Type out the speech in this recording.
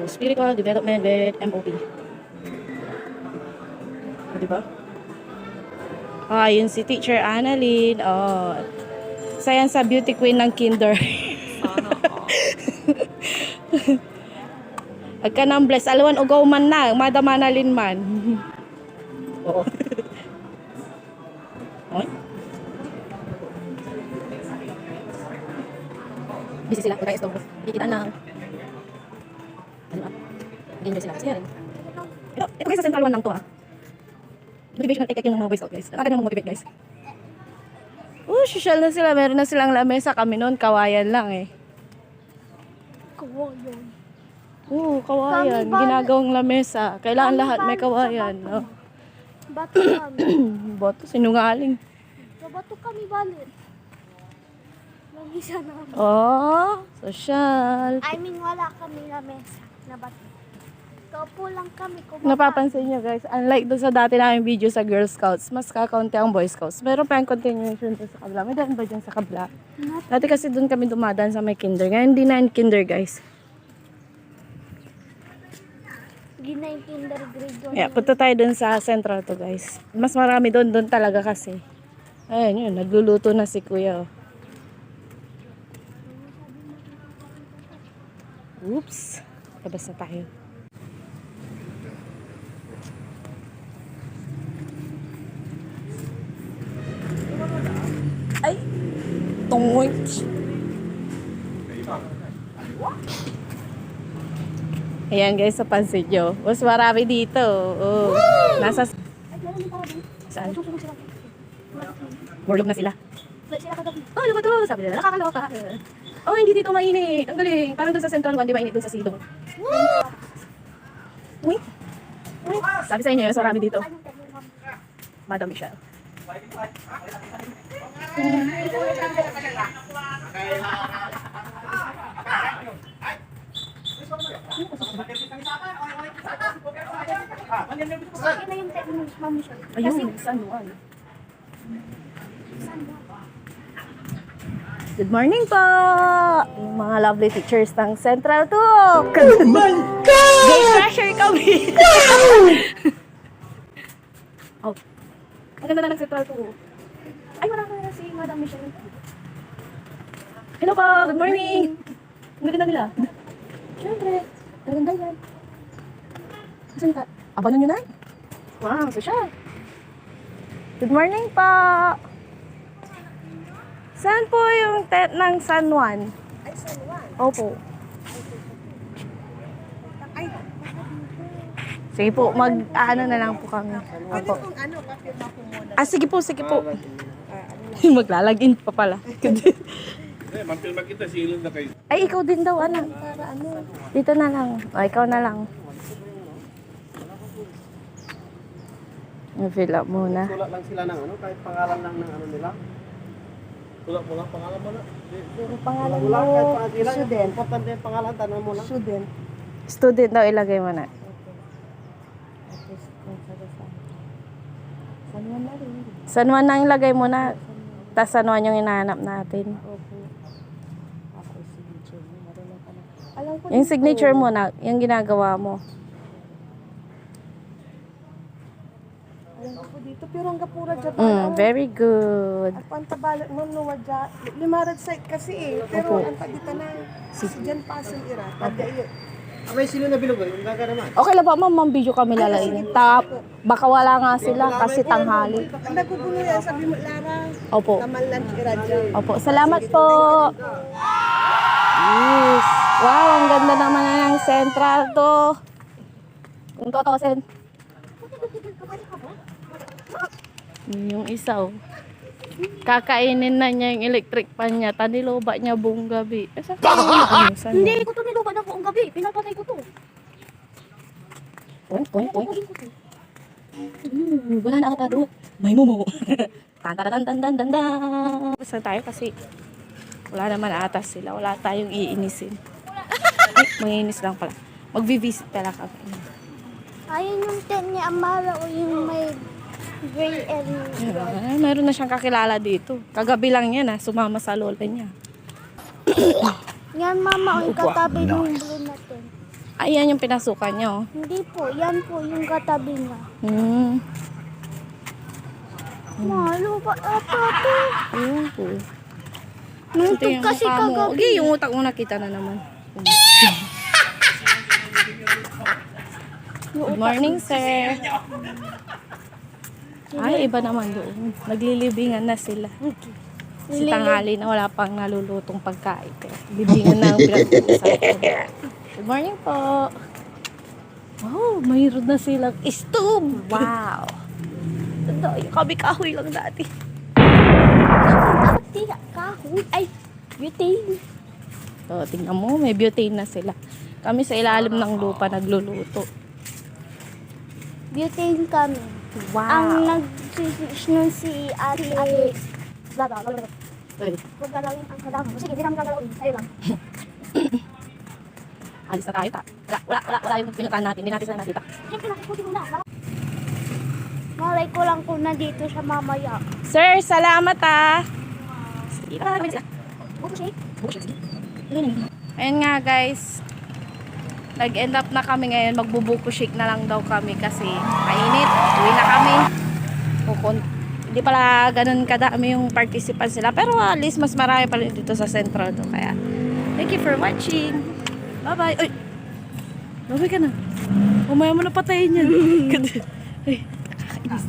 Spiritual development with MOP. Diba? Yun si Teacher Annalyn. Isa yan sa beauty queen ng kinder. Agka nang bless. Alawan ugaw man na. Madama na lin man. Oo. Oy. Busy sila. Kaya ito. Kikita na. Ano ba? Enjoy sila. Siya rin. Ito guys sa Central 1 lang to Motivational take yung mga boys out guys. Nakaka na motivate guys. Social na sila. Meron na silang lamesa. Kami noon kawayan lang Kawayan. Kawayan. Ginagawang lamesa. Kailangan lahat may kawayan. Bato kami. Bato, sinungaling. Bato kami balit. Lamisa namin. Social. I mean, wala kami lamesa na bato. Kaupo lang kami. Napapansin nyo guys, unlike doon sa dati namin video sa Girl Scouts, mas kakaunti ang Boy Scouts. Meron pa yung continuation doon sa kabla. May daan ba dyan sa kabla? Dati kasi doon kami dumadaan sa may kinder. Ngayon hindi na yung kinder guys. Gina yung kinder grade doon. Punta tayo doon sa central to guys. Mas marami doon talaga kasi. Ayun yun, nagluluto na si kuya. Oops. Labas na tayo. Ay! Tungoy! Ayan guys, sa pansin nyo. Mas marami dito. Nasa... Saan? Morlog na sila. Ano ba to? Sabi nila, nakakaloka. Hindi dito mainit. Ang galing. Parang doon sa Central 1, di mainit doon sa Silong. Uy! Sabi sa inyo, mas marami dito. Madam Michelle. Ayun, San Juan. Good morning po! Yung mga lovely teachers ng Central 2. Oh my God! Gay crusher kami! Ang ganda na ng Central 2. Ay, wala ka na si Madam Michelle. Hello po! Good morning! Ang ganda nila. Siyempre, talagang ganyan. Saan ka? Abangan nyo na? Wow, so siya. Good morning po! Saan po yung tent ng San Juan? Ay, San Juan? Opo. Sige po, mag-ano na lang po kami. Opo. Sige po, sige po. Maglalagin pa pala. Mampilma kita, silong na kayo. Ay, ikaw din daw, anak. Dito na lang. Ikaw na lang. I-fill up muna. Tulak lang sila ng kahit pangalan lang ng nila. Tulak mo lang pangalan mo na. Pero pangalan Wala, kahit mo, pangalan. student. Importante yung pangalan, tanong mo lang. Student. Student daw, ilagay mo na. San Juan na ilagay mo na. Tapos San Juan yung hinahanap natin. Yung signature mo na, yung ginagawa mo. Alam ko dito, pero ang kapura dyan. Very good. At pantabalat mo, no, wadya. Limarad site kasi pero ang pagdita na, si dyan pasin ira. Tadya iyo. May sino na bilog, yung gaga naman. Okay lang po, ma'am, video kami lalain. Baka wala nga sila kasi tanghali. Ang nagugulo yan, sabi mo, Lara. Opo. Taman lunch ira dyan. Opo, salamat po. Yes. Wow, ang ganda naman na ng Central to. Kung totoo, Sen. Yung isa, kakainin na niya yung electric pan niya. Taniloba niya buong gabi. Hindi ko ito niluba na buong gabi. Pinapatay ko ito. Wala na ata doon. May momo. Tan-tan-tan-tan-tan-tan. Basta tayo kasi wala naman atas sila. Wala tayong iinisin. Ay, manginis lang pala. Mag-visit pala kami. Ayun yung tent ni Amara o yung may Gray and red. Meron na siyang kakilala dito. Kagabi lang yan sumama sa lola niya. Yan mama, ang katabi ng blue natin. Ayan yung pinasukan niya oh. Hindi po, yan po yung katabi niya. Malo ba ito? Ayun po. Nungtog yung kasi mukha mo. kagabi. Okay, yung utak mo nakita na naman. Good morning, sir. Ay, iba naman doon. Naglilibingan na sila. Si tanghali na wala pang nalulutong pagkain. Libingan na ang pinag-uusapan. Good morning po. Wow, mayroon na silang stove. Wow. Tanda, yung kahoy lang dati. Kahoy. Ay, butane. So, tingnan mo, may butane na sila. Kami sa ilalim ng lupa nagluluto. Butane kami. Wow. Ang nag-switch nun si Ate Alex. Ay, Huwag galawin ang kalaman. Sige, di naman gagalawin. Sa'yo lang. alis na tayo. Wala yung pinuntahan natin. Hindi natin sila nakita. Siyempre, nakikuti mo na. Malay ko lang kung nandito siya mamaya. Sir, salamat Sige, Buko shake. Ayan nga guys. Nag-end up na kami ngayon. Magbubuko shake na lang daw kami kasi mainit. Uwi na kami. Hindi pala ganun kadami yung participants nila. Pero at least mas marami pa rin dito sa Central do. Kaya thank you for watching. Bye-bye. Uy! Bye-bye ka na. Umaya mo na patayin yan. Ay, nakakainis.